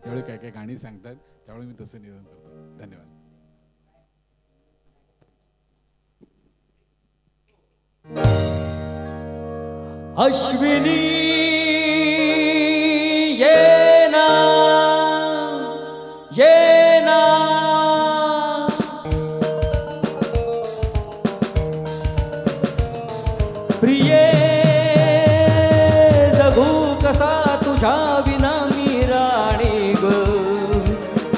त्यावेळी काय काय गाणी सांगतात, त्यावेळी मी तसं निवेदन करतो. धन्यवाद. अश्विनी ये ना प्रिये जगू कसा तुझ्या विना मी राणी ग,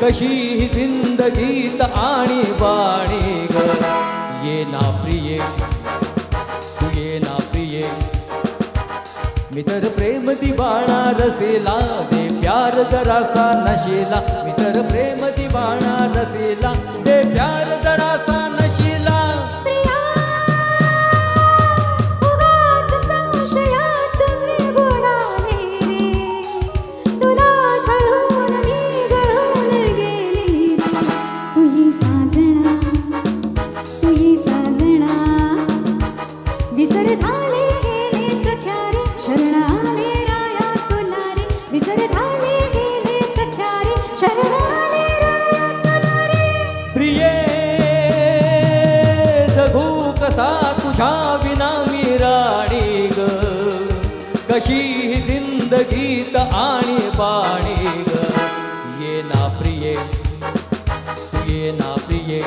कशी ही जिंदगीत आणि बाणी ग. ये ना प्रिये, तू ये ना प्रिये, मी तर प्रेम दिवाणा रसेला, दे प्यार जरासा नशेला. मी तर प्रेम दिवाणा रसेला, दे प्यार जरासा नशेला. प्रिया उगाच संशयात मी बुडाले रे, तुला छळून मी जळून गेली. तुही साजना, तुही साजना, विसर झाले गेले सख्या रे, शरण आले राया तुला रे. विसर झाले गेले सख्या रे, शरण आले राया तुला रे. प्रिये जगू कसा तुझ्या विना मी राणी ग, कशी ही जिंदगीत आणि बाणी ग. ये ना प्रिये, तू ये ना प्रिये.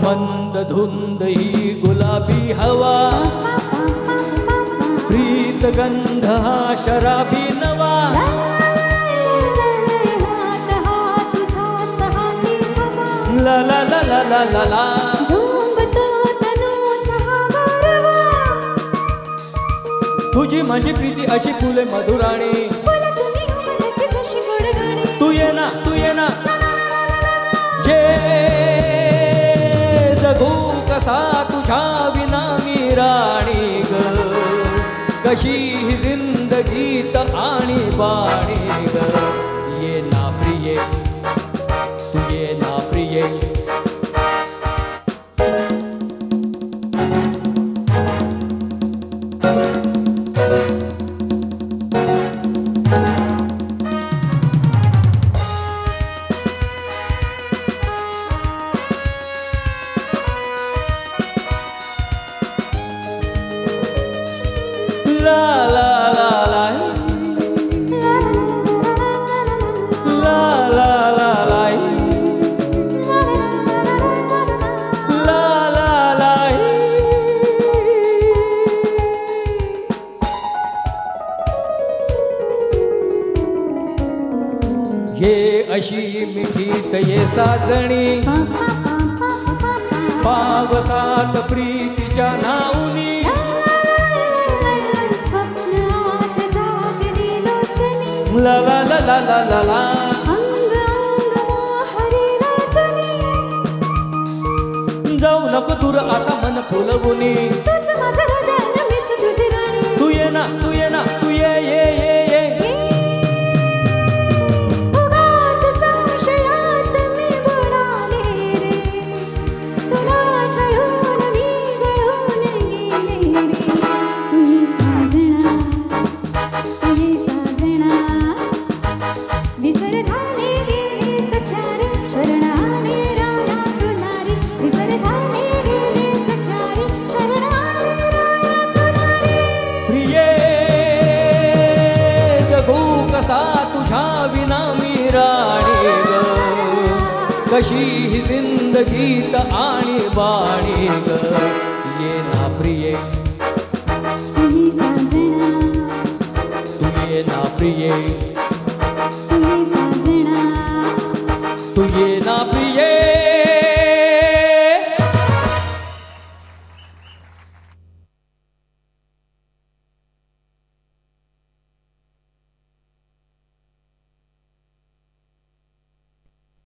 मंद धुंद ही गुलाबी हवा, प्रीत गंध हा शराबी नवा. ला ला ला ला ला ला ला, तुझी माझी प्रीती अशी फुले मधुराणी. तू ये ना, तू ये ना, ये जगू कसा तुझ्या विना मी राणी ग, कशी ही जिंदगीत आणि बाणी ग. ये ना प्रिये, तू ये ना प्रिये. ला ला ला ला, ला ला ला ला, ला ला ला. ये अशी मिठीत ये साजणी, पावसात प्रीतीच्या नाऊनी. ला ला ला ला ला ला ला, जाऊ नको दूर आता मन फुलवुनी. तू ये ना, तू ये ना, तू ये ये ये ये. विसर झाले गेले सख्या रे, शरण आले राया तुला रे. विसर झाले गेले सख्या रे, शरण आले राया तुला रे. प्रिये जगू कसा तुझ्या विना मी राणी ग, कशी ही जिंदगीत आणि बाणी ग. ये ना प्रिये, तुही साजना, तू ये ना प्रिये, तुही साजना, तू ये ना प्रिये.